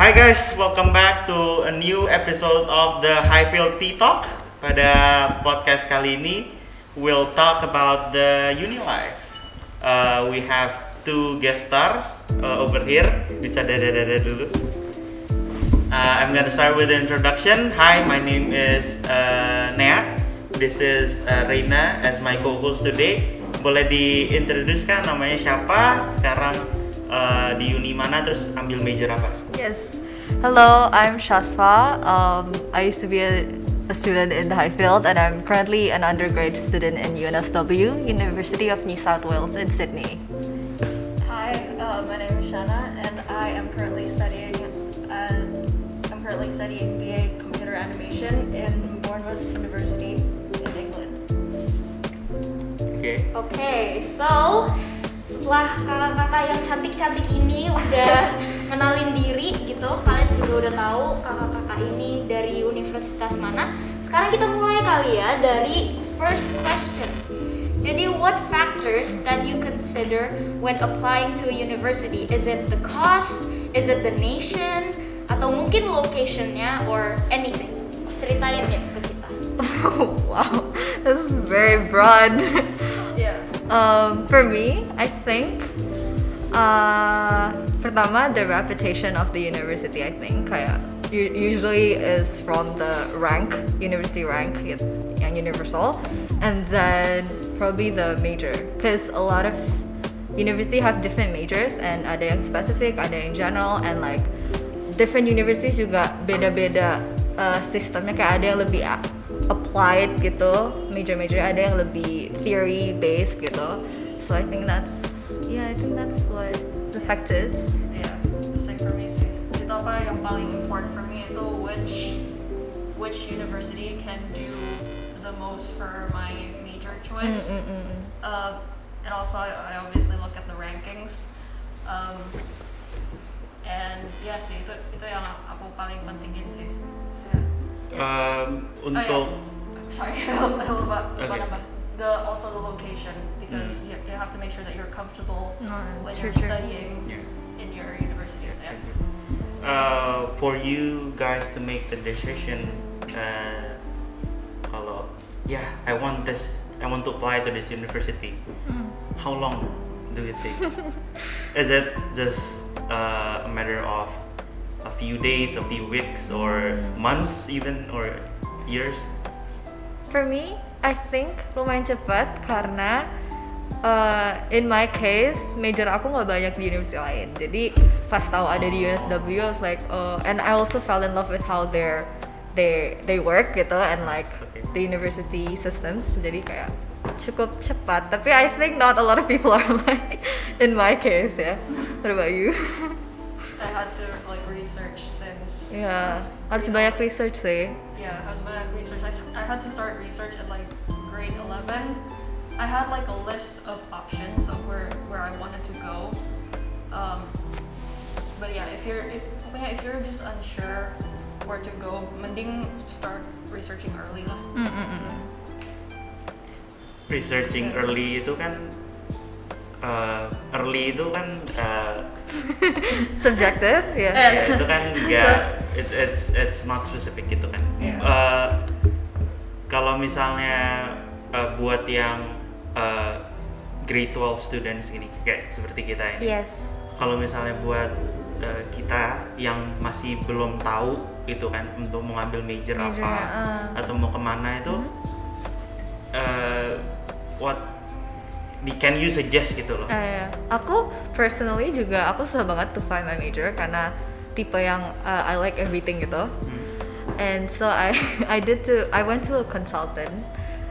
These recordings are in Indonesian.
Hi guys, welcome back to a new episode of the Highfield Tea Talk. Pada podcast kali ini, we'll talk about the uni life. We have two guest stars over here. Bisa dada dulu. I'm gonna start with the introduction. Hi, my name is Nea. This is Reina as my co-host today. Boleh diintroduce kan namanya siapa? Sekarang di uni mana, terus ambil major apa? Yes. Hello, I'm Shaswa. I used to be a student in the Highfield, and I'm currently an undergrad student in UNSW, University of New South Wales in Sydney. Hi, my name is Shana, and I am currently studying BA Computer Animation in Bournemouth University in England. Okay, so setelah kakak-kakak yang cantik-cantik ini udah kenalin diri gitu, kalian juga udah tahu kakak-kakak ini dari universitas mana. Sekarang kita mulai kali ya dari first question. Jadi, what factors that you consider when applying to a university? Is it the cost? Is it the nation? Atau mungkin location-nya or anything? Ceritain ya ke kita. Wow, this is very broad. Yeah. For me, I think pertama, the reputation of the university, I think kayak usually is from the rank, university rank yang universal, and then probably the major, because a lot of university have different majors, and ada yang specific, ada yang general, and like different universities juga beda-beda sistemnya, kayak ada yang lebih applied gitu, major ada yang lebih theory based gitu. So I think that's what the fact is. Yeah, same for me sih. Itu apa yang paling important for me itu which university can do the most for my major choice. And also I obviously look at the rankings. And yeah sih, itu yang aku paling pentingin sih. Untuk Sorry, also the location, because you have to make sure that you're comfortable when you're studying in your university. For you guys to make the decision, kalau I want to apply to this university. How long do you think? Is it just a matter of a few days, a few weeks, or months even, or years? For me, I think lumayan cepat karena in my case, major aku nggak banyak di university lain. Jadi pas tahu ada di UNSW, I was like, and I also fell in love with how they work gitu, and like the university systems. Jadi kayak cukup cepat. Tapi I think not a lot of people are like in my case ya. What about you? I had to like research since. Yeah, harus banyak research sih. Yeah, I was banyak research. I had to start research at like grade 11. I had like a list of options of where I wanted to go. But yeah, if you're just unsure where to go, mending start researching early lah. Researching early itu kan Subjective, ya. Itu kan it's not specific gitu kan. Kalau misalnya buat yang grade 12 students ini kayak seperti kita ini. Yes. Kalau misalnya buat kita yang masih belum tahu itu kan untuk mau ngambil major apa atau mau kemana itu, what can you suggest gitu loh? Aku personally juga aku susah banget to find my major karena tipe yang I like everything gitu. And so I went to a consultant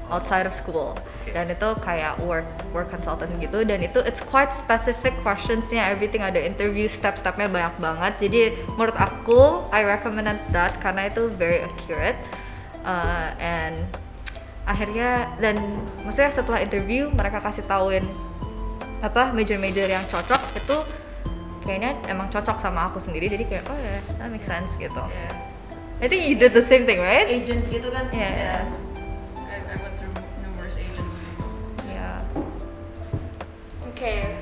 outside of school. Dan itu kayak work consultant gitu, dan itu it's quite specific questionsnya, everything, ada interview, step-stepnya banyak banget. Jadi menurut aku I recommend that karena itu very accurate. And akhirnya, dan maksudnya setelah interview mereka kasih tauin apa major-major yang cocok, itu kayaknya emang cocok sama aku sendiri, jadi kayak that makes sense gitu. I think you did the same thing, right? Agent gitu kan? Yeah. I went through numerous agents. Yeah. Okay,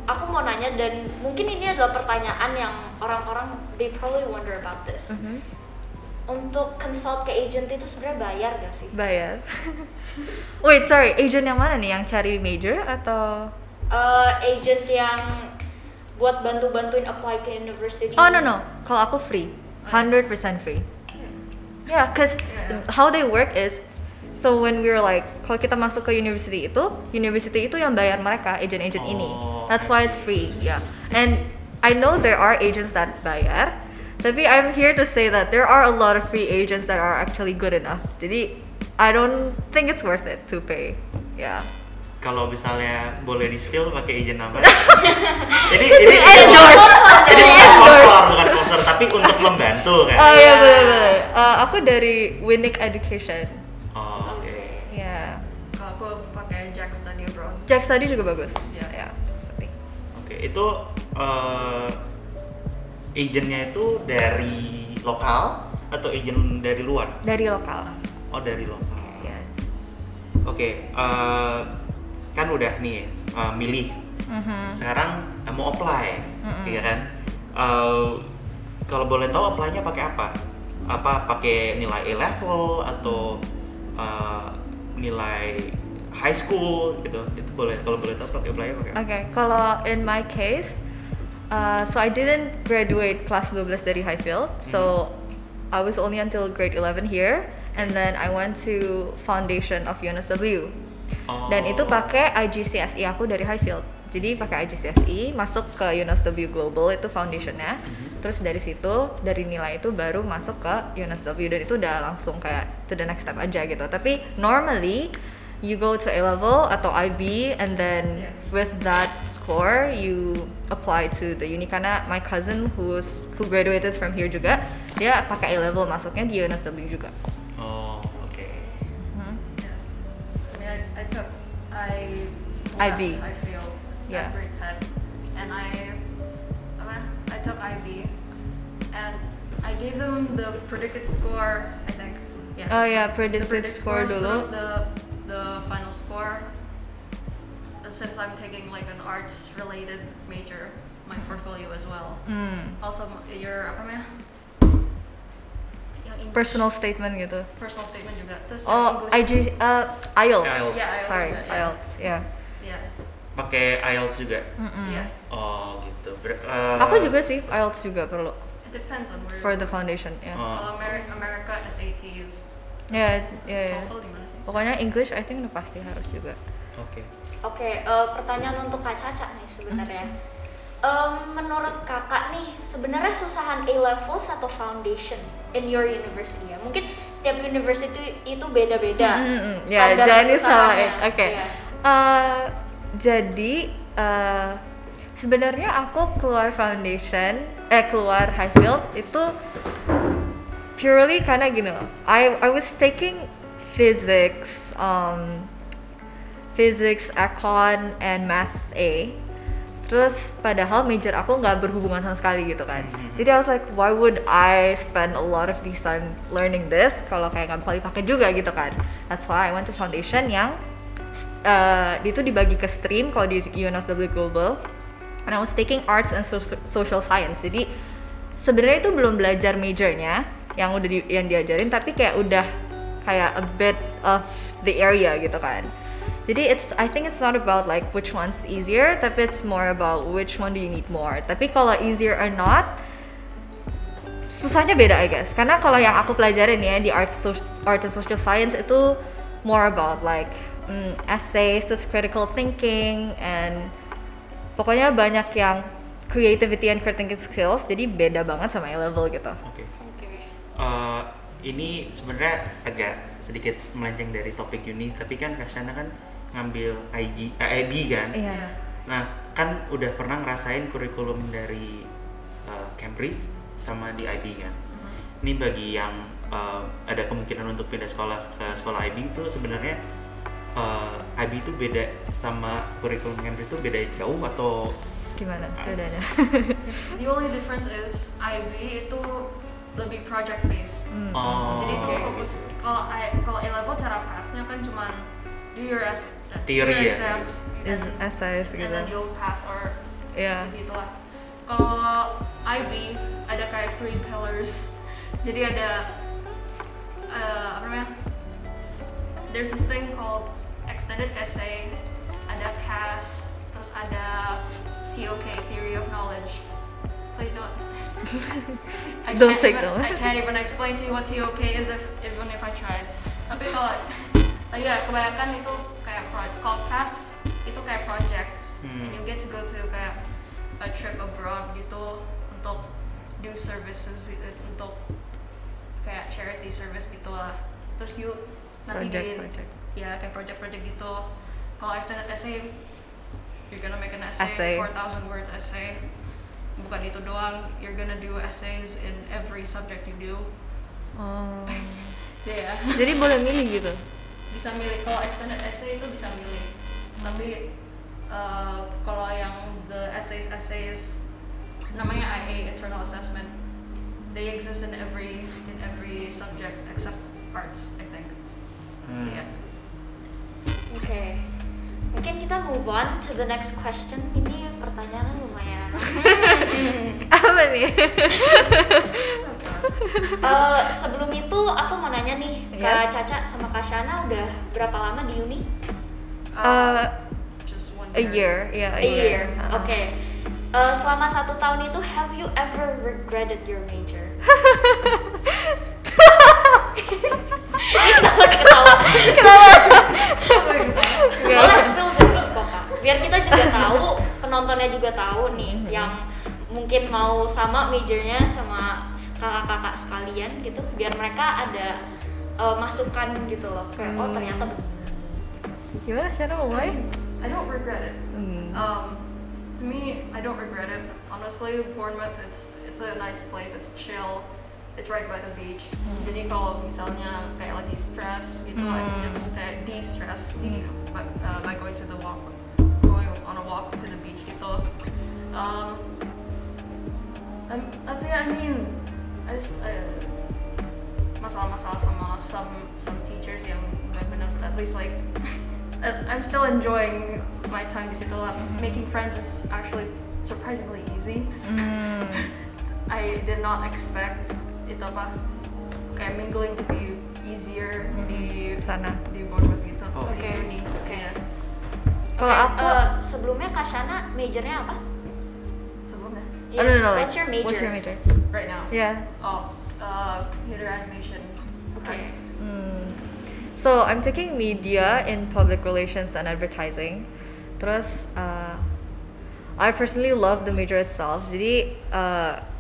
aku mau nanya dan mungkin ini adalah pertanyaan yang orang-orang they probably wonder about this. Untuk consult ke agent itu sebenarnya bayar gak sih? Bayar. Wait, sorry, agent yang mana nih? Yang cari major atau? Agent yang buat bantu-bantuin apply ke university. Oh no, kalau aku free, 100% free. Yeah, cause how they work is, so when we're like, kalau kita masuk ke university itu yang bayar mereka, agent-agent ini. That's why it's free, yeah. And I know there are agents that bayar, tapi I'm here to say that there are a lot of free agents that are actually good enough. Jadi I don't think it's worth it to pay, yeah. Kalau misalnya boleh di-spill pakai agent apa? ini bukan sponsor, tapi untuk membantu kan? Oh iya benar. Aku dari Winnick Education. Oh, oke. Ya. Kalau aku pakai Jack Study Abroad. Jack Study juga bagus. Iya. Ya. Oke, itu agentnya itu dari lokal atau agent dari luar? Dari lokal. Oh, dari lokal. Ya. Oke, kan udah nih milih. Sekarang mau apply, ya kan? Kalau boleh tahu apply-nya pakai apa? Apa pakai nilai A-level atau nilai high school gitu? Itu boleh, kalau boleh tahu pakai apply-nya pakai apa? Okay, kalau in my case, so I didn't graduate kelas 12 dari Highfield, so I was only until grade 11 here, and then I went to foundation of UNSW. Dan itu pakai IGCSE aku dari Highfield. Jadi pakai IGCSE, masuk ke UNSW Global itu foundationnya. Terus dari situ, dari nilai itu baru masuk ke UNSW, dan itu udah langsung kayak to the next step aja gitu. Tapi normally you go to A-level atau IB, and then with that score you apply to the uni. Karena my cousin who graduated from here juga, dia pakai A-level masuknya di UNSW juga. Oh, oke. I IB. feel Yeah. at grade 10, and I took IB, and I gave them the predicted score. I think. Yeah. Oh ya, The predicted score scores, dulu. terus the final score. Since I'm taking like an arts related major, my portfolio as well. Also your apa namanya? Yang English. Personal statement gitu. Personal statement juga. Terus Oh, English. IELTS. IELTS. Yeah, IELTS Sorry, juga, yeah. IELTS. Yeah. Yeah. Pakai IELTS juga? Yeah. Oh, gitu. Aku juga sih IELTS juga perlu It depends on where. for the foundation. Ya. Kalau America SATs. Ya. TOEFL di mana sih? Pokoknya English I think udah pasti harus juga. Oke. Oke, pertanyaan untuk Kak Caca nih sebenarnya. Menurut kakak nih, sebenarnya susahan A-levels atau foundation in your university ya? Mungkin setiap university itu beda-beda. Ya, standar jangan kesusahannya. disamain. Oke. Iya. Jadi sebenarnya aku keluar keluar Highfield itu purely karena gini loh. I was taking physics, econ, and math A. Terus padahal major aku nggak berhubungan sama sekali gitu kan. Jadi I was like, why would I spend a lot of this time learning this kalau kayak nggak bakal dipakai juga gitu kan. That's why I went to foundation yang itu dibagi ke stream kalau di UNSW Global. And I was taking arts and social science. Jadi sebenarnya itu belum belajar majornya yang udah yang diajarin, tapi kayak udah kayak a bit of the area gitu kan. Jadi I think it's not about like which one's easier, tapi it's more about which one do you need more. Tapi kalau easier or not, susahnya beda I guess. Karena kalau yang aku pelajarin ya di art and social science itu more about like essays, terus critical thinking, and pokoknya banyak yang creativity and critical skills. Jadi beda banget sama A-level gitu. Oke. Ini sebenarnya agak sedikit melenceng dari topik uni, tapi kan Kak Shana kan ngambil IB kan. Iya. Nah, kan udah pernah ngerasain kurikulum dari Cambridge sama di IB kan. Ini bagi yang ada kemungkinan untuk pindah sekolah ke sekolah IB itu sebenarnya IB itu beda sama kurikulum Cambridge itu beda jauh atau Gimana bedanya? The only difference is IB itu lebih project based. Oh. Jadi itu fokus kalau A-level cara passnya kan cuman do your Theory ya? exams Is essays and gitu. then you'll pass, or Yeah. Gitulah. Kalau IB ada kayak 3 pillars. Jadi ada apa namanya? There's this thing called extended essay, ada CAS, terus ada TOK, theory of knowledge. Please don't. Don't take them. I can't even explain to you what TOK is even if I tried. Tapi kalau ya kebanyakan itu kayak kalau CAS itu kayak projects, and you get to go to kayak a trip abroad gitu untuk do services, untuk kayak charity service gitulah. Terus you nanti Project. Ya kayak project gitu. Kalau extended essay, you're gonna make an essay. 4,000 words essay. Bukan itu doang, you're gonna do essays in every subject you do. Oh. Yeah. Jadi boleh milih gitu. Bisa milih. Kalau extended essay itu bisa milih. Tapi kalau yang the essays namanya IA, internal assessment. They exist in every subject except arts, I think. Yeah. Oke. Mungkin kita move on to the next question. Ini pertanyaan lumayan. Apa nih? Sebelum itu aku mau nanya nih, Kak Caca sama Kak Shana udah berapa lama di uni? Just one A year, yeah, A year. Oke. Selama 1 tahun itu, have you ever regretted your major? Kenapa ketawa? Boleh spill dulu kok Kak, biar kita juga tahu, penontonnya juga tahu nih, yang mungkin mau sama majornya sama kakak-kakak sekalian gitu, biar mereka ada masukan gitu loh, kayak oh ternyata begini. Gimana? Shana mau mulai? I don't regret it. To me, I don't regret it. Honestly, Bournemouth, it's a nice place. It's chill. It's right by the beach. Jadi kalau misalnya kayak lagi stress gitu, I can just kayak de-stress by going on a walk to the beach gitu. Tapi I mean, masalah-masalah sama some teachers yang benar-benar at least like I'm still enjoying my time di situ lah. Making friends is actually surprisingly easy. I did not expect itu apa kayak mingling to be easier di sana di Bournemouth gitu. Oke. Kalau aku sebelumnya Kak Shana majornya apa? Sebelumnya no. What's your major? What's your major? right now. Yeah. Computer animation. Okay. So I'm taking media in public relations and advertising. Terus I personally love the major itself. Jadi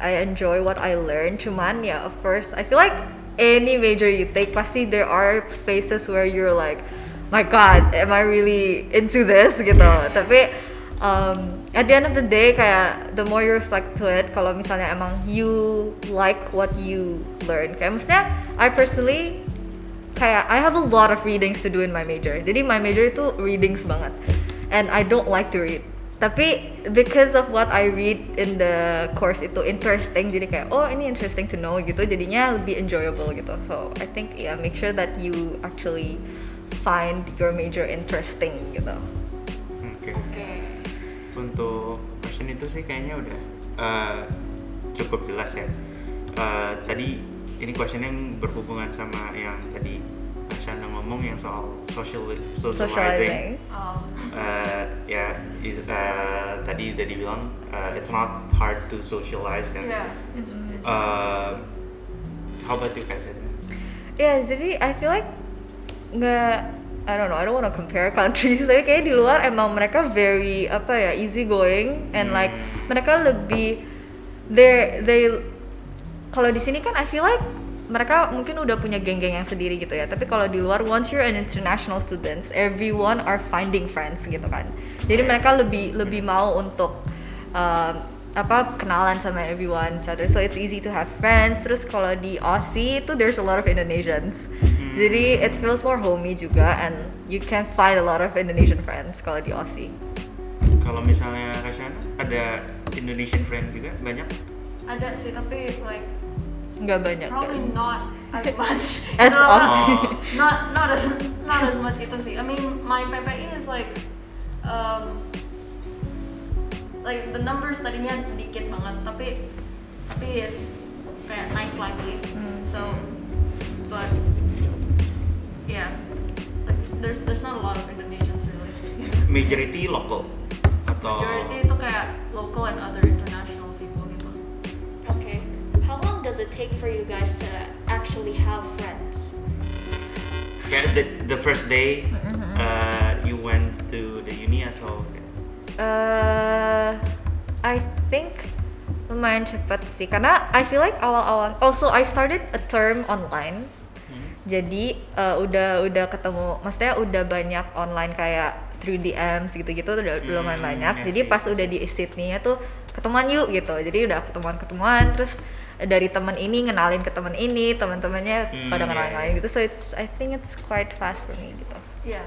I enjoy what I learn. Cuman ya, of course, I feel like any major you take, pasti there are phases where you're like, my God, am I really into this gitu. Tapi at the end of the day, kayak the more you reflect to it, kalau misalnya emang you like what you learn, kayak maksudnya I personally kayak I have a lot of readings to do in my major. Jadi my major itu readings banget, and I don't like to read. Tapi because of what I read in the course itu interesting, jadi kayak oh ini interesting to know gitu, jadinya lebih enjoyable gitu. So I think make sure that you actually find your major interesting gitu. Oke. Untuk question itu sih kayaknya udah cukup jelas ya. Tadi ini question yang berhubungan sama yang tadi Shana ngomong yang soal socializing. Tadi udah dibilang it's not hard to socialize kan. Yeah, it's how about you guys? Yeah, jadi I feel like I don't want to compare countries, tapi kayak di luar emang mereka very easy going, and like mereka lebih they kalau di sini kan I feel like mereka mungkin udah punya geng-geng yang sendiri gitu ya, tapi kalau di luar once you're an international students, everyone are finding friends gitu kan. Jadi mereka lebih mau untuk kenalan sama everyone each other, so it's easy to have friends. Terus kalau di Aussie itu there's a lot of Indonesians, jadi it feels more homey juga, and you can find a lot of Indonesian friends kalau di Aussie. Kalau misalnya Rasyana ada Indonesian friend juga banyak? Ada sih, tapi like nggak banyak. probably not as much as Aussie. not as much gitu sih. I mean my PPI is like like the numbers tadinya dikit banget, tapi kayak naik lagi. So, but yeah, like there's not a lot of Indonesians really. Majority local atau Majority itu kayak local and other international people gitu. Okay. How long does it take for you guys to actually have friends? kayak the first day you went to the uni atau I think lumayan cepet sih karena I feel like awal-awal also I started a term online. Jadi udah ketemu, maksudnya udah banyak online kayak 3DMs gitu-gitu udah lumayan banyak. Jadi pas udah di Sydney-nya tuh ketemuan yuk gitu. Jadi udah ketemuan terus dari teman ini ngenalin ke teman ini, teman-temannya pada ngenalin gitu. So I think it's quite fast for me gitu. Yeah,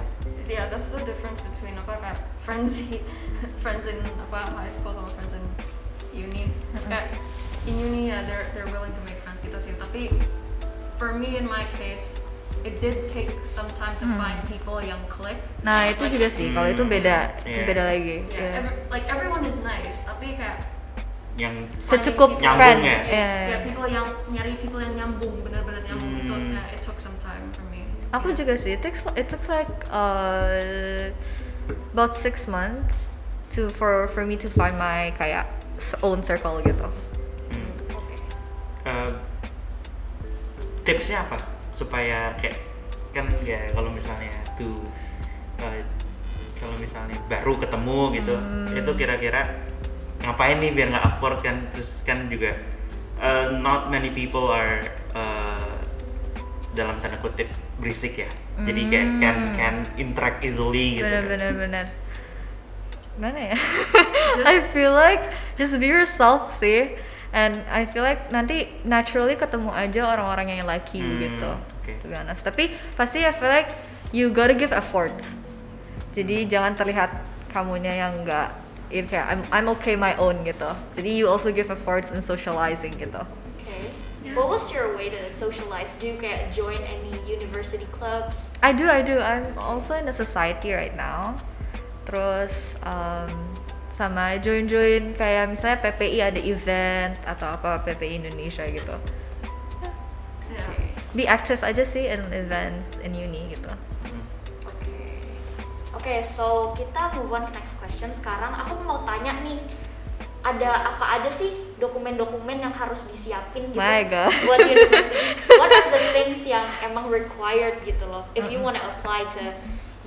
that's the difference between apa kayak friends in apa high school sama friends in uni. Kayak in uni ya they're willing to make friends gitu sih. Tapi for me in my case it did take some time to find people yang click. Nah itu juga sih, kalau itu beda, beda lagi. Yeah, like everyone is nice, tapi kayak yang secukup nyambung friend. ya? Yeah, people yang nyari people yang nyambung, benar-benar nyambung itu. It took some time for me. Aku juga sih, it took like about 6 months for me to find my kayak own circle gitu. Tipsnya apa supaya kayak kan ya kalau misalnya kalau misalnya baru ketemu gitu itu kira-kira ngapain nih biar nggak awkward kan, terus kan juga not many people are dalam tanda kutip berisik ya, jadi kayak can interact easily gitu. Bener. Gimana ya? I feel like just be yourself sih. And I feel like nanti naturally ketemu aja orang-orang yang like you gitu, to be honest. Tapi pasti I feel like you gotta give effort. Jadi jangan terlihat kamunya yang enggak, kayak I'm okay my own gitu. Jadi you also give efforts in socializing gitu. Okay. What was your way to socialize? Do you kayak join any university clubs? I do. I'm also in a society right now. Terus sama join kayak misalnya PPI ada event atau apa PPI Indonesia gitu. Be active aja sih in events in uni gitu. Okay, so kita move on ke next question. Sekarang aku mau tanya nih, ada apa aja sih dokumen-dokumen yang harus disiapin gitu My God. buat university? What are the things yang emang required gitu loh if you wanna apply to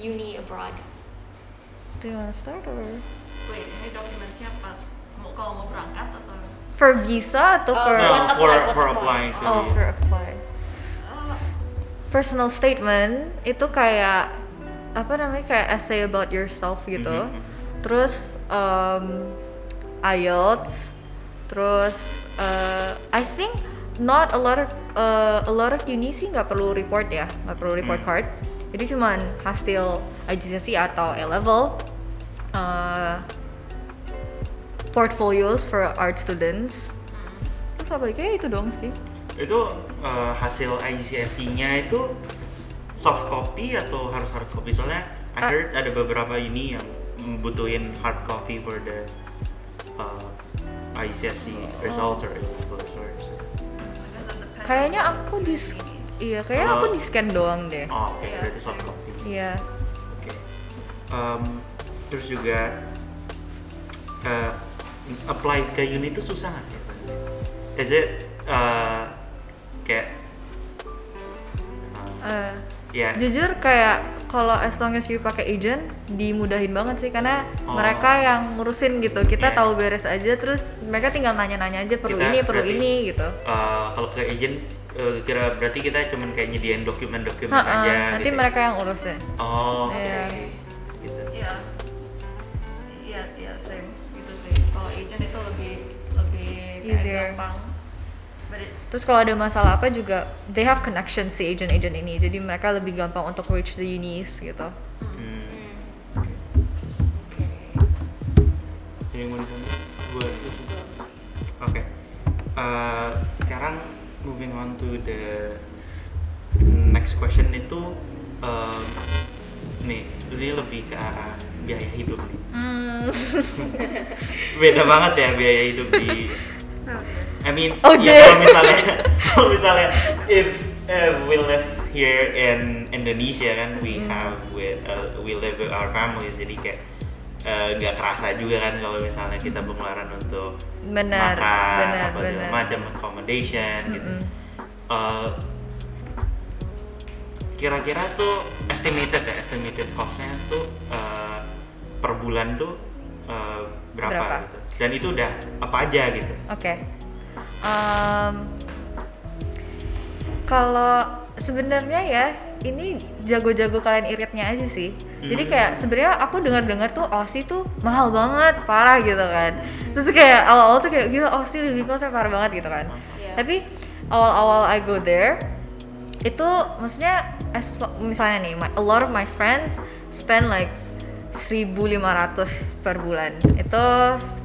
uni abroad? Do you wanna start or? Wait, ini dokumennya pas kalau mau berangkat atau? For visa atau for? For applying to Oh, for apply. Personal statement itu kayak apa namanya, kayak essay about yourself gitu. Terus IELTS. Terus I think not a lot of uni sih nggak perlu report ya, nggak perlu report card. Jadi cuman hasil IGCSE atau A-level. Portfolios for art students. Terus apa lagi? Kayak itu dong sih. Itu hasil IGCSE-nya itu soft copy atau harus hard copy? Soalnya I heard ada beberapa uni yang butuhin hard copy for the IGCSE results or results. Kayaknya aku aku di scan doang deh. Oh, oke, berarti soft copy. Iya. Oke. Terus juga apply ke uni itu susah nggak sih? Is it kayak Jujur kayak kalau as long as you pakai agent dimudahin banget sih karena mereka yang ngurusin gitu. Kita tahu beres aja, terus mereka tinggal nanya-nanya aja perlu ini gitu. Kalau ke agent berarti kita cuman kayak nyediain dokumen-dokumen aja. Nanti gitu. mereka yang urusin. Oh, oke sih. Gitu. Iya, same gitu sih. Kalau agent itu lebih Easier. gampang. Terus kalau ada masalah apa juga, they have connections si agent ini, jadi mereka lebih gampang untuk reach the unis gitu. Yang mau disana? Oke. Sekarang moving on to the next question itu nih, ini lebih ke arah biaya hidup nih. Beda banget ya biaya hidup di. I mean, Okay. ya kalau misalnya if we live here in Indonesia kan, we live with our families, jadi kayak nggak kerasa juga kan kalau misalnya kita pengeluaran untuk Benar, makan benar, apa segala benar. macam, accommodation gitu. Kira-kira tuh estimated costnya tuh per bulan tuh berapa Berapa? gitu, dan itu udah apa aja gitu. Oke. Kalau sebenarnya ya ini jago-jago kalian iritnya aja sih. Jadi kayak sebenarnya aku dengar-dengar tuh Aussie tuh mahal banget, parah gitu kan. Terus kayak awal-awal tuh kayak gila Aussie living costnya parah banget gitu kan. Iya. Tapi awal-awal I go there itu maksudnya misalnya nih a lot of my friends spend like 1.500 per bulan, itu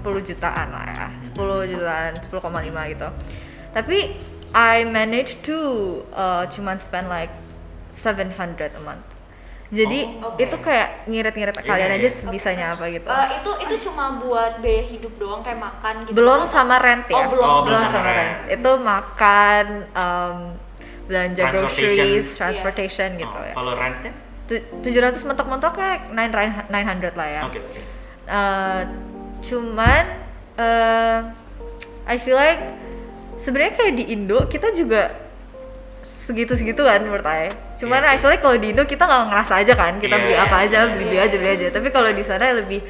10 jutaan lah ya, 10 jutaan, 10,5 gitu. Tapi I managed to cuman spend like 700 a month. Jadi Oke. itu kayak ngirit-ngirit kalian aja sebisanya apa gitu. Itu cuma buat biaya hidup doang kayak makan gitu. Belum atau- sama rent ya. Oh, belum belum sama sama rent. rent. Itu makan, belanja Transportation. groceries, transportation gitu Oh, ya. kalau rentnya? 700 mentok-mentok kayak 900 lah ya. Oke. Cuman I feel like sebenarnya kayak di Indo kita juga segitu-segitu kan menurut I. Cuman Iya I feel like kalau di Indo kita nggak ngerasa aja kan, kita Iya, beli apa aja, iya, beli iya, aja. Tapi kalau di sana lebih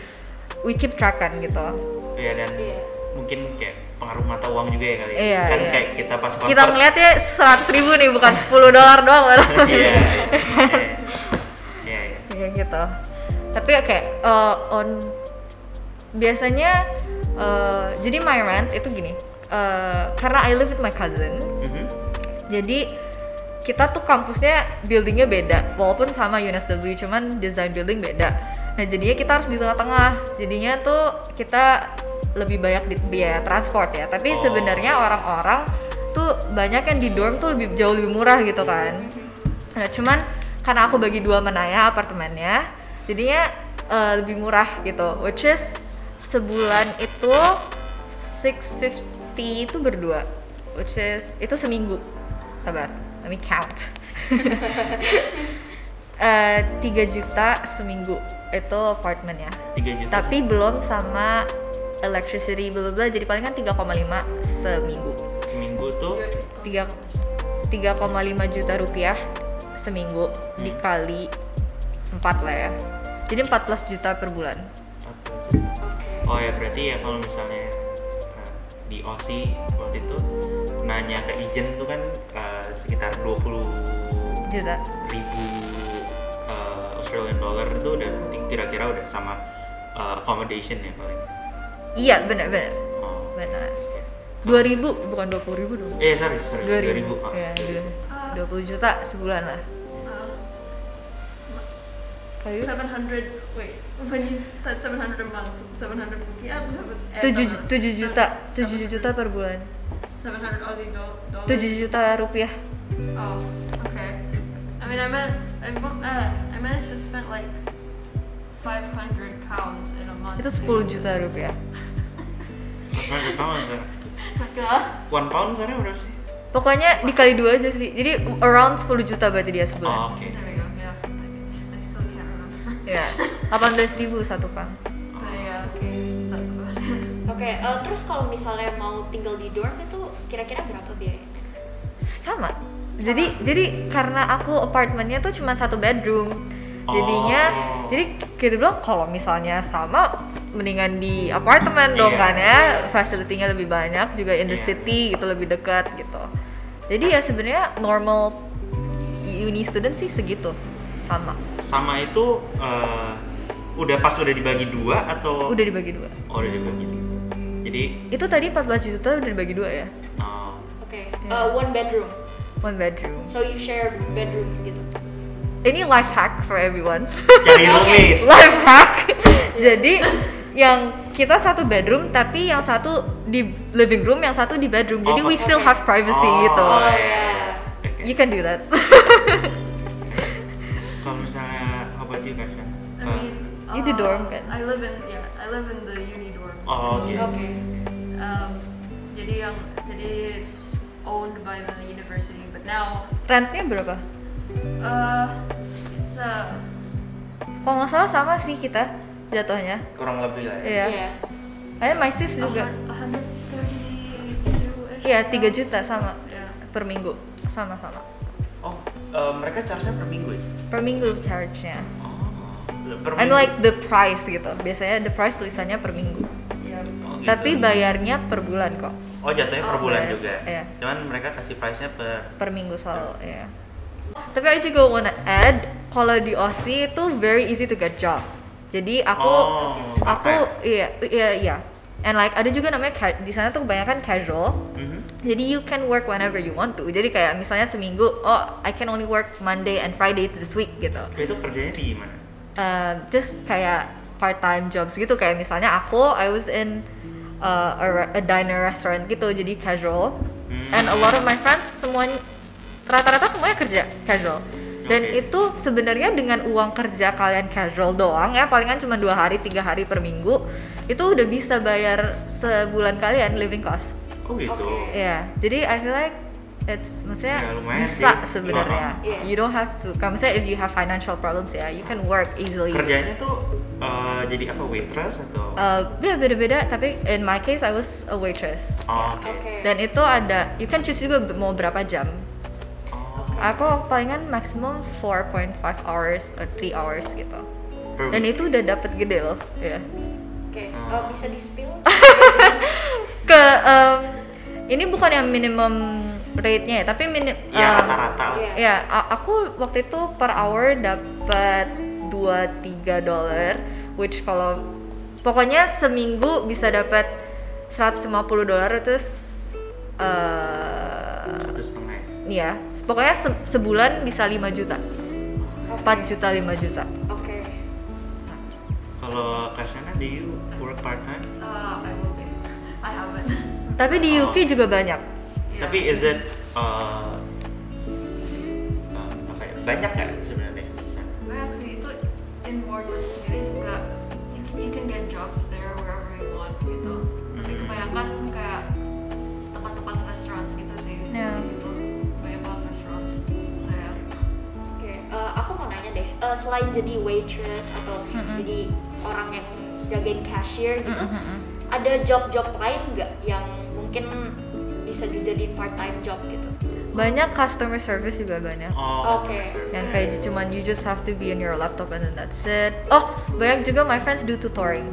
we keep track kan gitu. Iya, dan Iya. mungkin kayak pengaruh mata uang juga ya kali. Iya, Kan iya. kayak kita pas Kita ngeliatnya 100.000 nih, bukan $10 doang malah. Iya. Iya. Kayak gitu. Tapi kayak biasanya jadi my rent itu gini. Karena I live with my cousin. Mhm. Jadi kita tuh kampusnya buildingnya beda, walaupun sama UNSW, cuman design building beda. Nah jadinya kita harus di tengah-tengah. Jadinya tuh kita lebih banyak di biaya transport ya. Tapi Oh. sebenarnya orang-orang tuh banyak yang di dorm tuh jauh lebih murah gitu kan. Nah cuman karena aku bagi dua menaya apartemennya, jadinya lebih murah gitu. Which is sebulan itu 650 itu berdua. Which is itu seminggu. Sabar, let me count. 3 juta seminggu itu apartemennya. 3 juta. Tapi belum sama electricity bla bla, jadi palingan 3,5 seminggu. seminggu tuh 3,5 juta rupiah seminggu dikali 4 lah ya. Jadi 14 juta per bulan. 14 juta. Oh ya berarti ya kalau misalnya di Aussie waktu itu nanya ke Ijen tuh kan sekitar 20 Juta. ribu Australian dollar itu udah kira-kira udah sama accommodation ya paling. Iya, benar-benar. Oh. Benar. Oke. 2.000 bukan 20.000 dong. Sorry 2.000. 2000. Iya, 20 juta sebulan lah. Kayu? 700. Wait, when you said 700 a month, 700 rupiah, 7 juta per bulan. 700 Aussie dollars. 7 juta rupiah. Oh, okay. I mean, I managed to spend like 500 pounds in a month. Itu 10 juta rupiah. Nah, ketahuan sih. One pound sekarang berapa sih? Pokoknya dikali 2 aja sih. Jadi around 10 juta berarti dia sebulan. Oh, oke. There we go. Yeah, I still can't remember. Ya, 18.000 satu kang. Yeah, okay, that's about it. Oke, terus kalau misalnya mau tinggal di dorm itu kira-kira berapa biayanya? Sama. Jadi karena aku apartemennya tuh cuma 1 bedroom. Jadinya Oh. jadi kita bilang kalau misalnya sama mendingan di apartemen dong Iya. kan ya. Facility-nya lebih banyak, juga in the Iya. city gitu, lebih dekat gitu. Jadi ya sebenarnya normal uni student sih segitu. Sama. Sama itu udah pas udah dibagi 2 atau Udah dibagi 2. Oh, udah dibagi 2. Jadi Itu tadi 14 juta udah dibagi 2 ya. oh, Oke, Iya. one bedroom. 1 bedroom. So you share bedroom gitu. Ini life hack for everyone. cari roommate. Life hack. Jadi yang kita 1 bedroom tapi yang satu di living room, yang satu di bedroom. Jadi we still oke. have privacy gitu. Oh, Oh, iya. iya. Oke. You can do that. Kalau misalnya how about you Kasha? I mean, You di dorm kan? I live in the uni dorm. Oh, oke. Oke. Jadi it's owned by the university, but now Rentnya berapa? it's Kalau nggak salah sama sih kita jatuhnya. Kurang lebih lah ya. Iya. Iya. Ada my sis juga. 132-ish. Iya, 3 juta sama Yeah. per minggu. Sama-sama. Oh, mereka charge-nya per minggu ya? Per minggu charge-nya. Oh, per I'm minggu. like the price gitu. Biasanya the price tulisannya per minggu. Yeah. Oh, gitu. Tapi bayarnya per bulan kok. Oh, jatuhnya per Oh, bulan bayar. juga. Iya. Cuman mereka kasih price-nya Per minggu selalu, ya. Tapi I juga wanna add, kalau di Aussie itu very easy to get job. Jadi aku iya. And like ada juga namanya di sana tuh kebanyakan casual. Jadi you can work whenever you want to. Jadi kayak misalnya seminggu, oh I can only work Monday and Friday this week gitu. Itu kerjanya di mana? Just kayak part-time jobs gitu, kayak misalnya I was in a diner restaurant gitu, jadi casual. And a lot of my friends rata-rata semuanya kerja casual. Dan itu sebenarnya dengan uang kerja kalian casual doang ya, palingan cuma 2 hari 3 hari per minggu, itu udah bisa bayar sebulan kalian living cost. Oh gitu. Oke. Ya, jadi I feel like maksudnya Ya, lumayan bisa sih. sebenarnya. Iya. You don't have to. Kalau misalnya if you have financial problems ya, you can work easily. Kerjanya tuh jadi apa, waitress atau? Ya beda-beda. Tapi in my case I was a waitress. Oh, oke. Oke. Dan itu ada, you can choose juga mau berapa jam. Oh, Aku palingan maximum 4.5 hours or 3 hours gitu. per Dan week. itu udah dapat gede loh. Ya. Oke. Bisa di spill? Ini bukan yang minimum rate-nya ya, tapi Ya rata-rata lah. Iya. ya, aku waktu itu per hour dapat $2-3, which kalau pokoknya seminggu bisa dapat $150 terus 1,5 ya, pokoknya sebulan bisa 5 juta. 4 juta 5 juta. Oke. Kalau Kasyana, do you work part time? I will be. I haven't. Tapi di UK juga banyak. Yeah. Tapi is it apa ya, banyak nggak sebenarnya di sana? Banyak sih, itu in Bournemouth sendiri juga you can get jobs there wherever you want gitu. Tapi kebanyakan kayak tempat-tempat restaurants gitu sih. Yeah. Di situ banyak banget restaurants. Saya Oke. Aku mau nanya deh. Selain jadi waitress atau jadi orang yang jagain cashier gitu, ada job-job lain nggak yang mungkin bisa dijadiin part-time job gitu? Banyak customer service juga banyak. Oh, Oke. Yang kayak cuman you just have to be on your laptop and then that's it. Oh, banyak juga my friends do tutoring.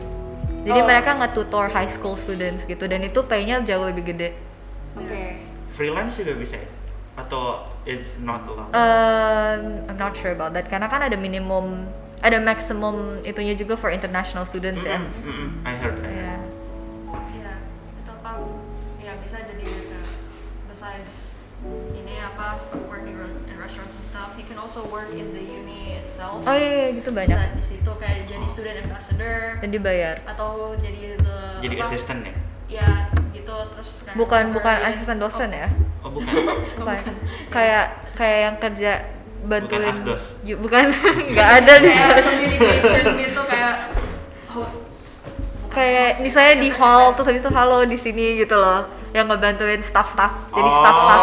Jadi Oh. mereka nge-tutor high school students gitu, dan itu pay-nya jauh lebih gede. Oke. freelance juga bisa ya? Atau it's not allowed? I'm not sure about that karena kan ada minimum, ada maximum itunya juga for international students ya. I heard that. Yeah. iya itu apa ya bisa jadi gitu. Besides ini apa working in restaurants and stuff, you can also work in the uni itself. Oh iya, gitu banyak. Bisa di situ kayak jadi student ambassador Dan dibayar. atau jadi the Jadi apa, assistant ya? ya gitu terus kayak Bukan librarian. asisten dosen ya. Oh bukan. Bukan. Kayak yang kerja bantuin. Bukan asdos. Bukan, nggak ada di Kayak sana. communication gitu kayak Kayak misalnya di hall terus habis itu halo di sini gitu loh, yang ngebantuin staff-staff. Jadi staff-staff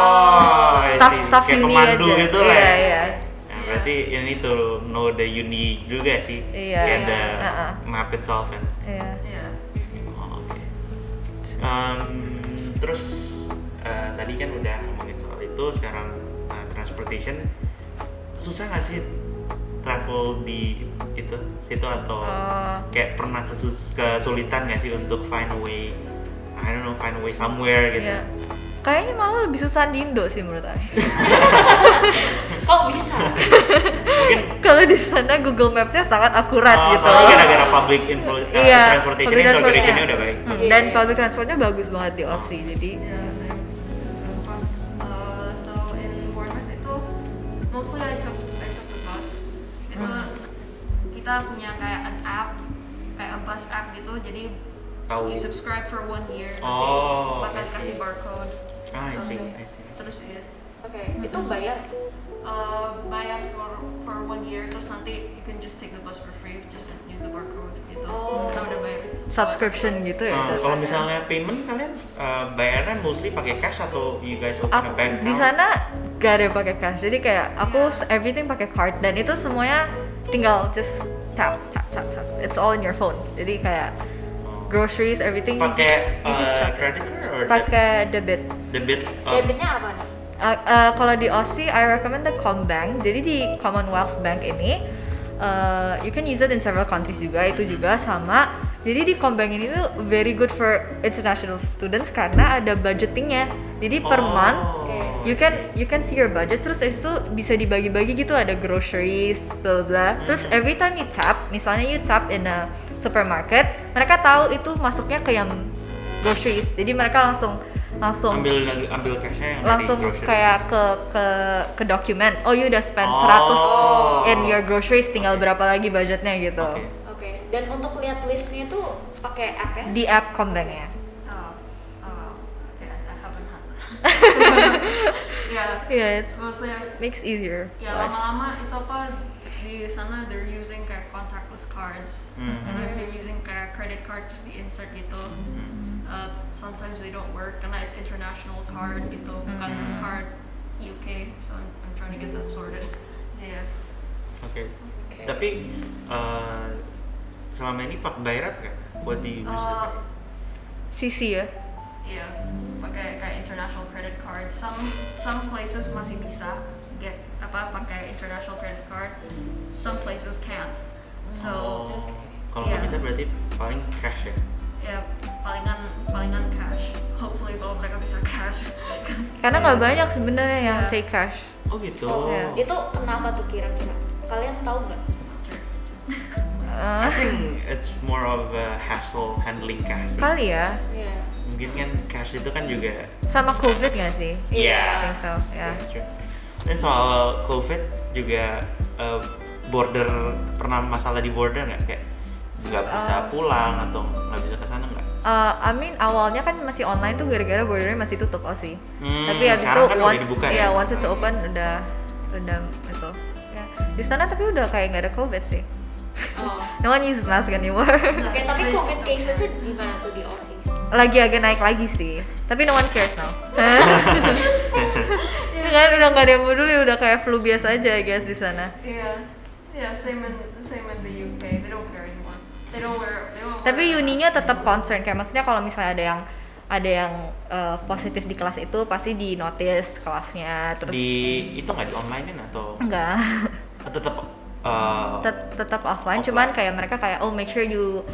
I see. staff Kayak uni pemandu aja. gitu lah Iya, ya. iya. Nah, berarti ini tuh know the uni juga sih. Iya, Kayak iya. the Uh-uh. map itself kan. Iya. ya Oh, oke. Terus tadi kan udah ngomongin soal itu, sekarang transportation. Susah nggak sih travel di situ atau kayak pernah kesulitan nggak sih untuk find a way somewhere gitu? Iya. Kayaknya malah lebih susah di Indo sih menurut aku. Kok bisa? Mungkin Kalau di sana Google Maps-nya sangat akurat gitu. soalnya gara-gara public Iya, transportation public integration-nya transportnya. udah baik. Dan public transportnya bagus banget di Aussie. Jadi ya same. So in Bournemouth itu mostly I took the bus. Itu kita punya kayak an app, kayak a bus app gitu. Jadi Tahu. you subscribe for 1 year. Oh, Nanti bakal I see. kasih barcode. I see. Terus ya Oke, itu bayar. Bayar for 1 year, terus nanti you can just take the bus for free, just use the barcode gitu. Oh. Kita udah bayar. Subscription gitu ya. Kalau misalnya payment kalian bayarnya mostly pakai cash atau you guys open a bank account? Di sana gak ada yang pakai cash, jadi kayak aku everything pakai card dan itu semuanya tinggal just tap. It's all in your phone. Jadi kayak groceries, everything. Pakai you just tap. credit card or Pakai debit. debit? Debitnya apa nih? Kalau di Aussie, I recommend the Combank. Jadi di Commonwealth Bank ini, you can use it in several countries juga. Itu juga sama. Jadi di Combank ini tuh very good for international students karena ada budgetingnya. Jadi per month you can see your budget. Terus itu bisa dibagi-bagi gitu. Ada groceries, bla bla. Terus every time you tap, misalnya you tap in a supermarket, mereka tahu itu masuknya ke yang groceries. Jadi mereka langsung ambil cashnya yang langsung dari groceries. kayak ke dokumen. Oh, you udah spend 100 in your groceries, tinggal berapa lagi budgetnya gitu. Oke. Dan untuk lihat listnya itu pakai app ya? Di app Combank ya. Okay, I haven't had that. Yeah, it's Maksudnya makes easier. ya lama-lama itu apa di sana they're using kayak contactless cards. And they're using kayak credit card terus di insert gitu. Sometimes they don't work karena it's international card gitu, bukan card UK. So I'm trying to get that sorted. Yeah. Oke. Tapi selama ini Pak bayar apa? What do you use it? CC ya. Iya, pakai kayak international credit card. Some places masih bisa pakai international credit card. Some places can't. So Kalau nggak bisa berarti paling cash ya. ya palingan cash. Hopefully kalau mereka bisa cash. Karena nggak banyak sebenarnya yang take cash. Oh gitu. Iya. Itu kenapa tuh kira-kira? Kalian tahu nggak? I think it's more of a hassle handling cash. Kali ya. Iya. Mungkin kan cash itu kan juga. Sama COVID nggak sih? Iya. I think so, ya. True. Dan soal COVID juga border, pernah masalah di border nggak, kayak nggak bisa pulang atau nggak bisa ke sana nggak? I mean awalnya kan masih online tuh gara-gara bordernya masih tutup Aussie. Tapi habis itu sekarang kan udah once dibuka ya? once it's open udah itu. Ya. Di sana tapi udah kayak nggak ada COVID sih. Oh. No one uses mask anymore. Oke, tapi COVID casesnya gimana tuh di Aussie? Lagi agak naik lagi sih. Tapi no one cares now. Kan udah nggak ada yang peduli, udah kayak flu biasa aja guys di sana. Yeah, same in the UK. They don't care anymore. They don't wear. Tapi uninya tetap concern, kayak maksudnya kalau misalnya ada yang positif di kelas itu pasti di notice kelasnya terus. Di itu nggak di online kan atau? Enggak. Tetap offline, cuman kayak mereka kayak make sure you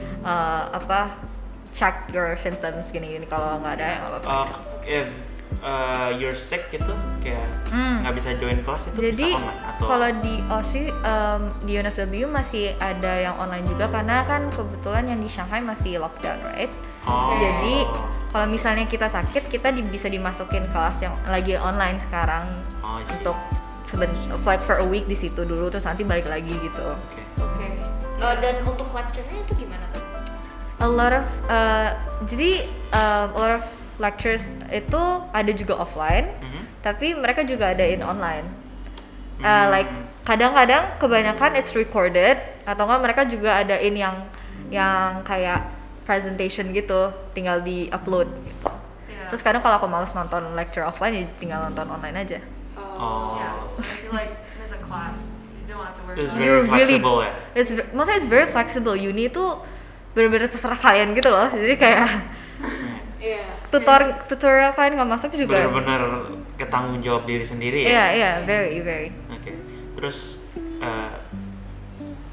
check your symptoms gini kalau nggak ada ya nggak apa-apa. If you're sick gitu kayak nggak bisa join kelas itu Jadi bisa online atau? kalau di Aussie di UNSW masih ada yang online juga karena kan kebetulan yang di Shanghai masih lockdown, right? Jadi kalau misalnya kita sakit kita bisa dimasukin kelas yang lagi online sekarang untuk like for a week di situ dulu terus nanti balik lagi gitu. Oke. Dan untuk lecture-nya itu gimana tuh? A lot of lectures itu ada juga offline, tapi mereka juga ada in online. Like kadang-kadang kebanyakan it's recorded atau enggak mereka juga ada in yang kayak presentation gitu, tinggal di upload gitu. Terus kadang kalau aku males nonton lecture offline ya tinggal nonton online aja. Yeah, so if you like miss a class, you don't have to worry It's about it. very flexible ya. Maksudnya it's very flexible. Uni itu bener-bener terserah kalian gitu loh. Jadi kayak tutorial kalian nggak masuk juga. Bener-bener ketanggung jawab diri sendiri ya. Iya, very. Oke. Terus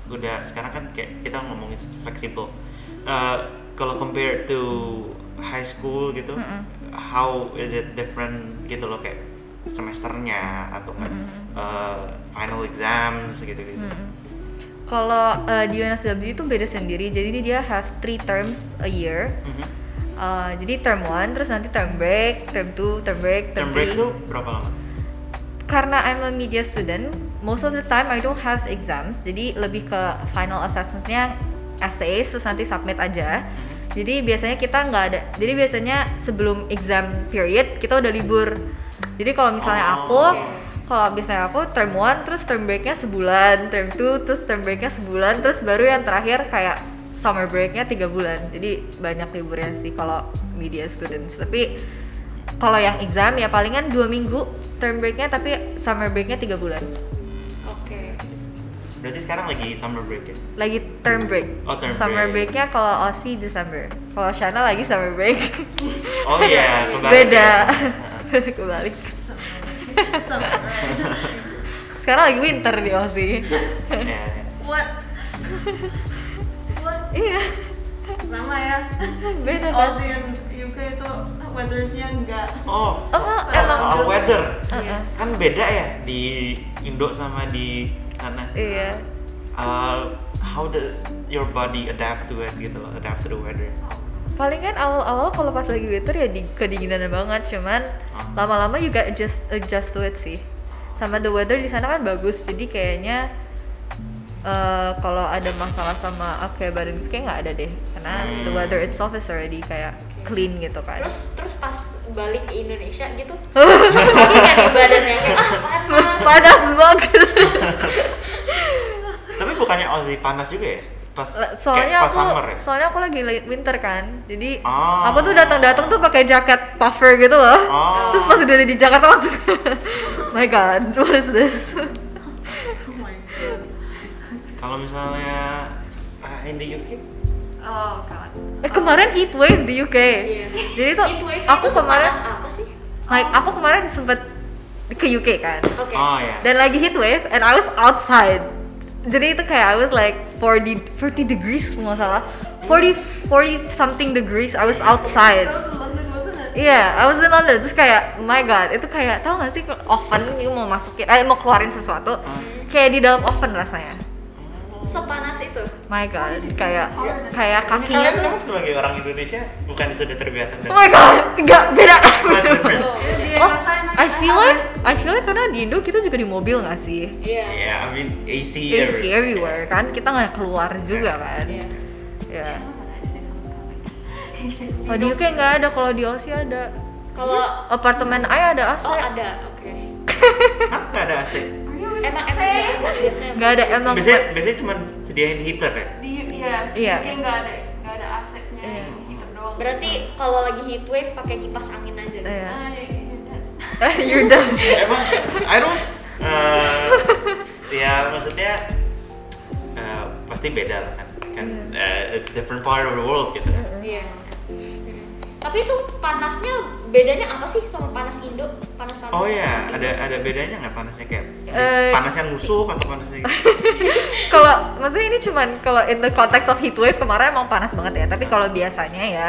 udah sekarang kan kayak kita ngomongin fleksibel. Kalau compare to high school gitu, how is it different gitu loh, kayak semesternya atau enggak final exams gitu-gitu. Kalau di UNSW itu beda sendiri, jadi dia have 3 terms a year. Jadi term 1, terus nanti term break, term 2, term break, Term break itu berapa lama? Karena I'm a media student, most of the time I don't have exams, jadi lebih ke final assessmentnya essays, terus nanti submit aja. Jadi biasanya kita nggak ada. Jadi biasanya sebelum exam period kita udah libur. Jadi kalau misalnya kalau misalnya aku term 1 terus term breaknya sebulan, term 2 terus term breaknya sebulan, terus baru yang terakhir kayak summer breaknya 3 bulan. Jadi banyak liburnya sih kalau media students. Tapi kalau yang exam ya palingan 2 minggu term breaknya, tapi summer breaknya 3 bulan. Oke. Berarti sekarang lagi summer break ya? Lagi term break. Oh, term Summer break. breaknya kalau Aussie Desember. Kalau Shana lagi summer break. Oh iya, kebalik. Beda. Ya. Kebalik. Summer. Sekarang lagi winter di Aussie. Ya. What? Iya. Sama ya. Beda kan? Aussie and UK itu weathernya enggak. Oh, emang. soal weather. Iya. Kan beda ya di Indo sama di sana. Iya. How your body adapt to it gitu loh, adapt to the weather. Palingan awal-awal kalau pas lagi winter ya kedinginan banget, cuman lama-lama juga adjust to it sih. Sama the weather di sana kan bagus, jadi kayaknya kalau ada masalah sama badan kayak nggak ada deh, karena the weather itself is already kayak clean gitu kan. Terus pas balik ke Indonesia gitu, lagi kan di badannya kayak Panas banget. Tapi bukannya Aussie panas juga ya? Pas Soalnya kayak pas summer ya? soalnya aku lagi winter kan, jadi Oh. aku tuh datang tuh pakai jaket puffer gitu loh. Oh. Terus pas udah di Jakarta langsung, my god, what is this? Oh my god. Kalau misalnya in the UK? Oh god. Kemarin heat wave di UK. Iya. Jadi tuh Heatwave aku itu kemarin sepanas apa sih? aku kemarin sempet ke UK kan. Oke. Oh ya. Dan lagi heat wave and I was outside. Jadi itu kayak I was like 40 degrees nggak salah. 40 something degrees I was outside. That was in London, wasn't it? Iya, I was in London. Terus kayak, my god, itu kayak tau gak sih oven mau masukin, mau keluarin sesuatu, kayak di dalam oven rasanya. Sepanas itu. My god, kayak Kalian kakinya tuh. memang sebagai orang Indonesia bukan sudah terbiasa Oh my god, enggak beda. What's different? Oh, beda. Oh, Rasain aja. I feel like karena di Indo kita juga di mobil nggak sih? Iya. Yeah, I mean AC AC everywhere kan, kita nggak keluar juga kan. Iya. Ya. Sama ada sih sama sekali. Kalau di UK nggak ada, kalau di Aussie ada. Kalau Apartemen I ada AC. oh ada, oke. Hah? Nggak ada AC? Are you Emang insane? nggak ada biasanya. Nggak ada emang. Biasanya cuma sediain heater ya? Iya. Kayak nggak ada AC-nya, Iya. heater doang. Berarti kalau lagi heat wave pakai kipas angin aja gitu. Iya. Iya. You're done. Emang I don't ya maksudnya pasti beda lah kan it's different part of the world gitu. Iya. Tapi itu panasnya bedanya apa sih sama panas Indo? Panas sama Oh ya, panas Indo? ada bedanya nggak panasnya kayak Eh, panasnya nusuk atau panasnya Kalau maksudnya ini cuman kalau in the context of heat wave kemarin emang panas banget ya. Tapi kalau biasanya ya,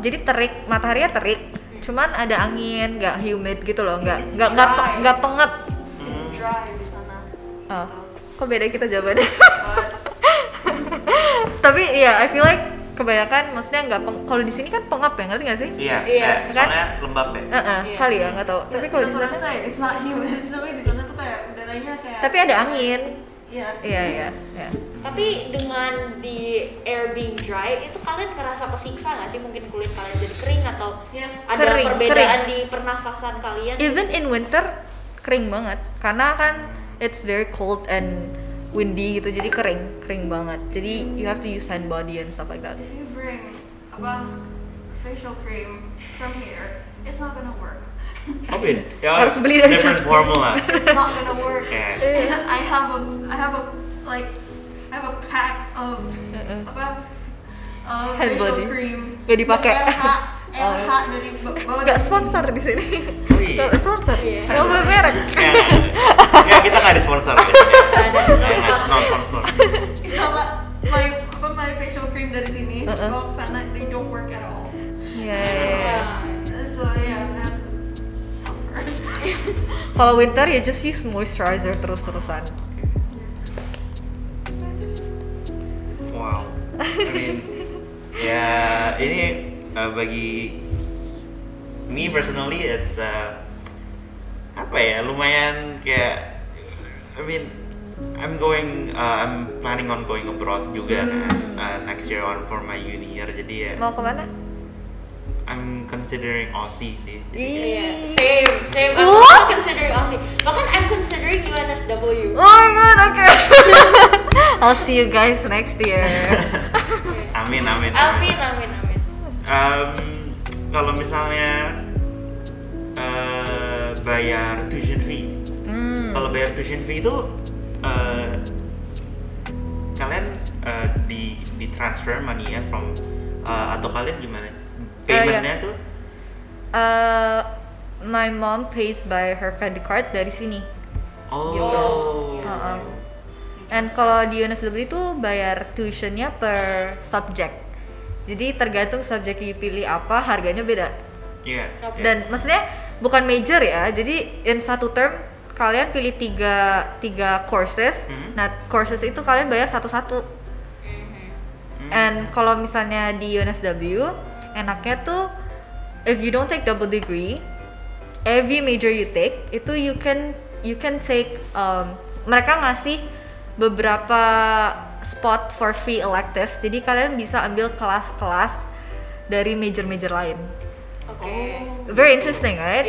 jadi terik, mataharinya terik. Cuman ada angin, nggak humid gitu loh, It's nggak dry. pengap. It's dry di sana. Oh, Gitu. kok beda kita jawabannya? But Tapi ya, I feel like kebanyakan maksudnya nggak kalau di sini kan pengap ya, ngerti nggak sih? Iya, Iya, kan? soalnya lembab ya. Iya. Kali ya, nggak tahu. Tapi kalau di that's what sana, I say, it's not humid. Tapi di sana tuh kayak udaranya kayak. tapi ada angin. Iya. Iya. Tapi dengan di air being dry itu kalian ngerasa kesiksa nggak sih? Mungkin kulit kalian jadi kering atau Yes. ada Kering, perbedaan di pernafasan kalian? Even in winter kering banget, karena kan it's very cold and windy gitu, jadi kering banget. Jadi you have to use hand body and stuff like that. If you bring facial cream from here, it's not gonna work. Oh beda. Ya, Harus beli dari different sana. formula. It's not gonna work. Yeah. I have a pack of Hand facial body. cream. Nggak dipakai. RH dari bawah. Nggak sponsor di sini. Oh iya. Nggak sponsor. Iya. Nggak merek. Ya, kita nggak disponsor. It's not sponsor. Sama my facial cream dari sini bawa ke sana, they don't work at all. Iya. So yeah, I have to suffer. Kalau winter ya just use moisturizer terus-terusan. Wow. I mean, ya ini bagi me personally it's apa ya, lumayan kayak I mean I'm planning on going abroad juga next year on for my uni year. Jadi ya. Mau kemana? I'm considering Aussie sih. Iya, same. I'm also considering Aussie. Bahkan I'm considering UNSW. Oh my god, okay. I'll see you guys next year. Amin. Kalau misalnya bayar tuition fee, kalau bayar tuition fee itu kalian di transfer money ya from atau kalian gimana? Paymentnya tuh? My mom pays by her credit card dari sini. Oh. And kalau di UNSW itu bayar tuitionnya per subject. Jadi tergantung subjek yang dipilih apa, harganya beda. Iya. Dan maksudnya bukan major ya. Jadi in satu term kalian pilih tiga courses. Nah, courses itu kalian bayar satu-satu. And kalau misalnya di UNSW, enaknya tuh if you don't take double degree, every major you take itu you can take mereka ngasih beberapa spot for free electives. Jadi kalian bisa ambil kelas-kelas dari major-major lain. Very interesting, right?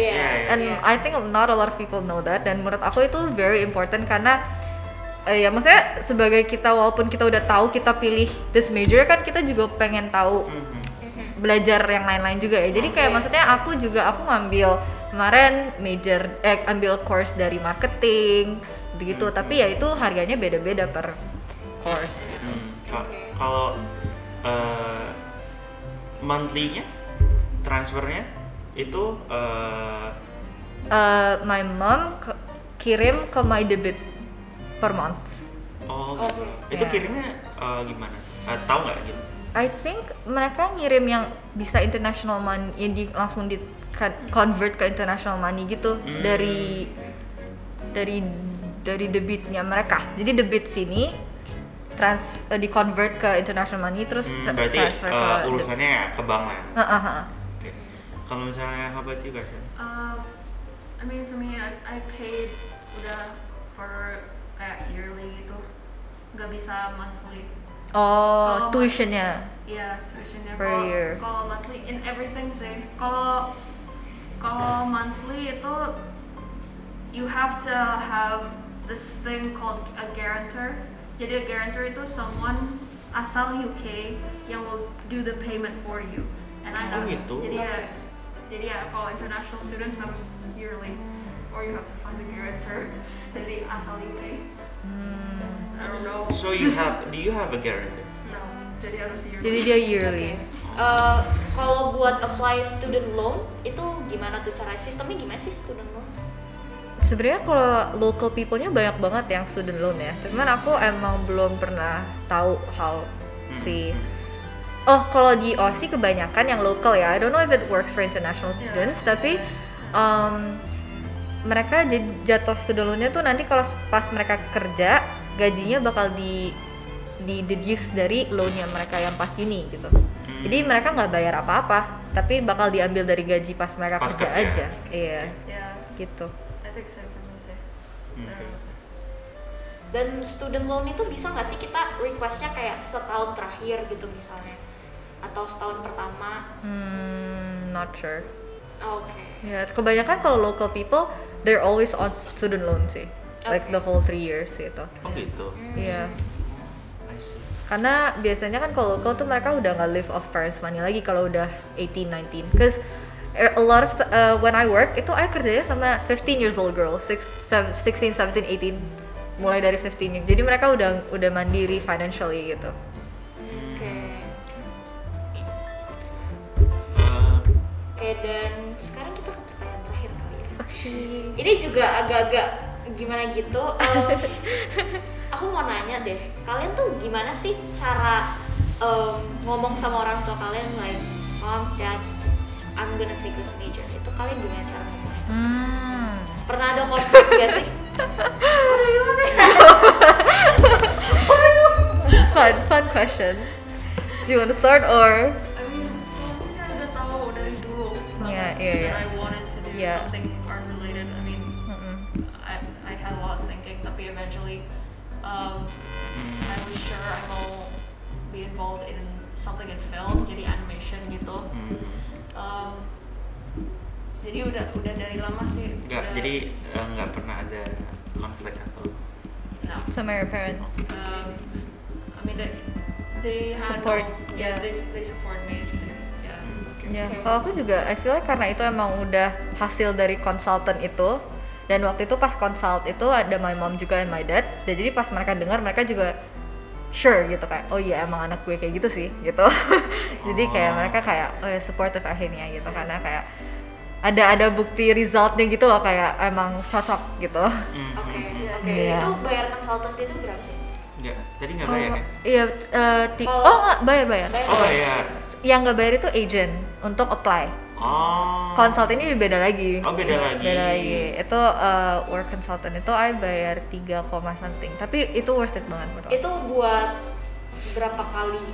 And I think not a lot of people know that. Dan menurut aku itu very important karena ya maksudnya sebagai kita walaupun kita udah tahu kita pilih this major kan kita juga pengen tahu belajar yang lain-lain juga ya. Jadi kayak maksudnya aku ngambil kemarin ambil course dari marketing gitu. Tapi ya itu harganya beda-beda per course. Kalau monthly-nya transfernya itu my mom kirim ke my debit per month. Itu kirimnya gimana? Tahu nggak gitu? I think mereka ngirim yang bisa international money, yang langsung di convert ke international money gitu dari debitnya mereka. Jadi debit sini di convert ke international money terus berarti transfer ke urusannya ke bank lah. Okay. Kalau misalnya how about you guys? I mean for me I paid udah for kayak yearly gitu, nggak bisa monthly. Tuitionnya. Iya, tuitionnya per year. Kalau monthly in everything sih. Kalau monthly itu you have to have this thing called a guarantor. Jadi a guarantor itu someone asal UK yang will do the payment for you. And I have gitu. Jadi ya kalau international students harus yearly or you have to find a guarantor dari asal UK. I don't know. So do you have a guarantor? No, jadi harus yearly. Jadi dia yearly. Kalau buat apply student loan itu gimana tuh cara sistemnya gimana sih student loan? Sebenarnya kalau local people-nya banyak banget yang student loan ya. Cuman aku emang belum pernah tahu how sih. Kalau di Aussie kebanyakan yang local ya. I don't know if it works for international students, tapi mereka jatuh student loan-nya tuh nanti kalau pas mereka kerja gajinya bakal di deduce dari loan-nya mereka yang pas ini gitu. Jadi mereka nggak bayar apa-apa, tapi bakal diambil dari gaji pas mereka kerja aja. Iya. Gitu. I think so for me sih. Dan student loan itu bisa nggak sih kita requestnya kayak setahun terakhir gitu misalnya, atau setahun pertama? Not sure. Okay. Ya, kebanyakan kalau local people, they're always on student loan sih, like the whole 3 years gitu. Gitu. Iya. I see. Karena biasanya kan kalau local tuh mereka udah nggak live off parents money lagi kalau udah 18, 19. Cause a lot of when I work itu I kerjanya sama 15 years old girl, 16, 17, 18, mulai dari 15 years. Jadi mereka udah mandiri financially gitu. Oke, dan sekarang kita ke pertanyaan terakhir kali ya. Ini juga agak-agak gimana gitu. Aku mau nanya deh, kalian tuh gimana sih cara ngomong sama orang tua kalian like, Mom, Dad, I'm gonna take this major. Itu kalian gimana cara ngomongnya? Pernah ada konflik gak sih? Fun question. Do you want to start or? that I wanted to do something art related. I mean, I had a lot of thinking, tapi eventually I was sure I mau be involved in something in film, jadi animation gitu. Jadi udah dari lama sih. Jadi nggak pernah ada konflik atau? No. Sama your parents. I mean they had Support, yeah, yeah. they support me. Yeah. Ya, kalau aku juga, I feel like karena itu emang udah hasil dari konsultan itu. Dan waktu itu pas consult itu ada my mom juga and my dad. Dan jadi pas mereka dengar, mereka juga sure gitu kayak, oh iya emang anak gue kayak gitu sih gitu. Jadi kayak mereka kayak, oh ya supportive akhirnya gitu, karena kayak ada bukti resultnya gitu loh, kayak emang cocok gitu. Oke. Iya. Itu bayar konsultan itu berapa sih? Enggak, tadi nggak bayar ya? Iya, oh nggak bayar. Oh bayar. Yang nggak bayar itu agent untuk apply. Oh. Consult ini beda lagi. Oh beda lagi. Itu work consultant itu I bayar 3, something. Tapi itu worth it banget menurut aku. Itu buat berapa kali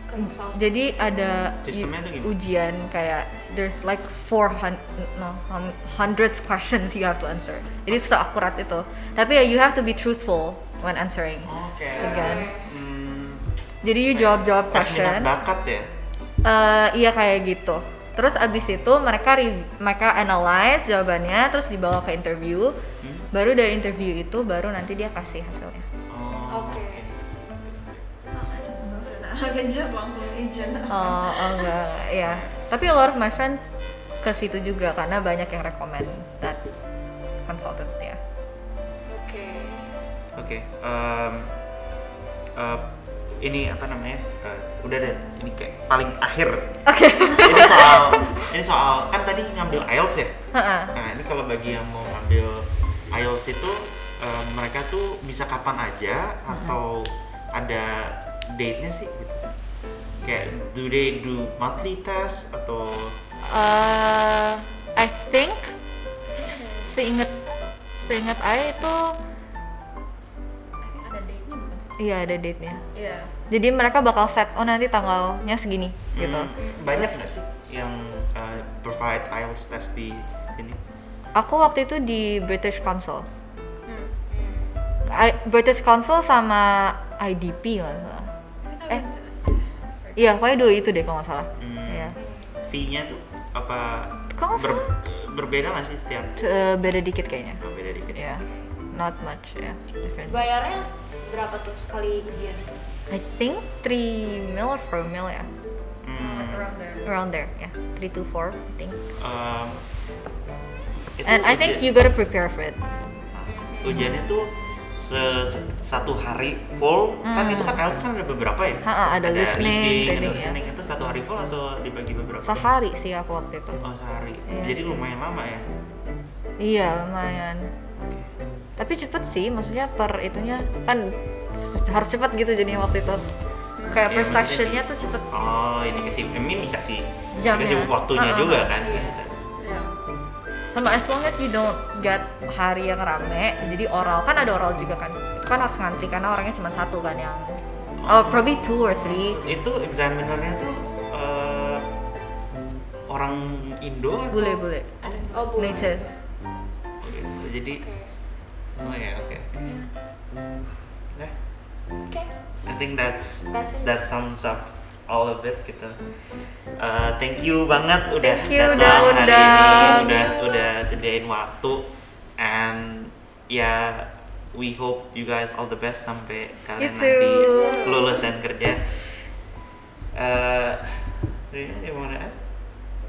konsultan? Jadi ada Sistemnya tuh gimana? ujian kayak there's like hundreds questions you have to answer. Jadi seakurat itu. Tapi ya you have to be truthful when answering. Oke. Kan? Jadi you jawab Tes question. minat bakat ya? Iya kayak gitu. Terus abis itu mereka analyze jawabannya, terus dibawa ke interview. Baru dari interview itu baru nanti dia kasih hasilnya. Oh. Oke. I can just langsung agent. Oh enggak, ya. Tapi a lot of my friends ke situ juga karena banyak yang recommend that consultant ya. Oke. Ini apa namanya? Udah deh, ini kayak paling akhir. Oke. Ini soal kan tadi ngambil IELTS ya. Nah ini kalau bagi yang mau ngambil IELTS itu mereka tuh bisa kapan aja atau ada date-nya sih gitu. Kayak do they do monthly test atau? I think seingat I itu Ada date-nya bukan sih? iya ada date-nya. Iya. Jadi mereka bakal set, oh nanti tanggalnya segini gitu. Banyak nggak sih yang provide IELTS test di sini? Aku waktu itu di British Council. British Council sama IDP nggak salah. Iya, pokoknya dua itu deh kalau nggak salah. Iya. Fee-nya tuh apa Kalau nggak salah berbeda nggak sih setiap? beda dikit kayaknya. Oh, beda dikit. Ya, not much ya, different. Bayarnya berapa tuh sekali ujian? I think 3 mil or 4 mil ya. Around there. Around there, ya. 3 to 4, I think. Itu And I think you gotta prepare for it. ujiannya tuh satu hari full kan itu kan IELTS kan ada beberapa ya? Ada listening, ada reading, listening itu satu hari full atau dibagi beberapa? Sehari sih aku waktu itu. Oh sehari. Iya. Jadi lumayan lama ya? Iya, lumayan. Tapi cepet sih, maksudnya per itunya kan harus cepet gitu jadinya waktu itu. Kayak Iya, per maksudnya sectionnya tuh cepet. Oh ini dikasih Jamnya. waktunya juga kan? Sama as long as you don't get hari yang rame, jadi oral kan ada oral juga kan. Itu kan harus ngantri karena orangnya cuma satu kan yang probably 2 or 3. Itu examinernya tuh orang Indo atau? Bule. Oh, boleh. Native. Oh, gitu. Jadi oh ya oke. Nah, Oke. I think that it. sums up all of it gitu. Thank you banget udah Thank you datang udah hari undang. ini, udah sediain waktu, and ya we hope you guys all the best sampai kalian You nanti too. lulus dan kerja. Rina, you wanna add?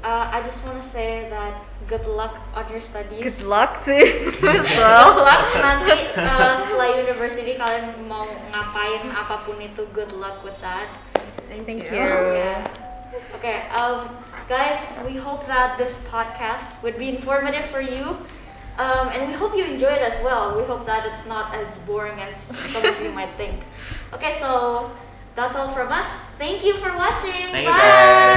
I just want to say that good luck on your studies. Good luck sih. Good luck nanti setelah university kalian mau ngapain apapun itu, good luck with that. Thank you. Yeah. Okay, guys, we hope that this podcast would be informative for you, and we hope you enjoy it as well. We hope that it's not as boring as some of you might think. Okay, so that's all from us. Thank you for watching. Thank you Bye. guys.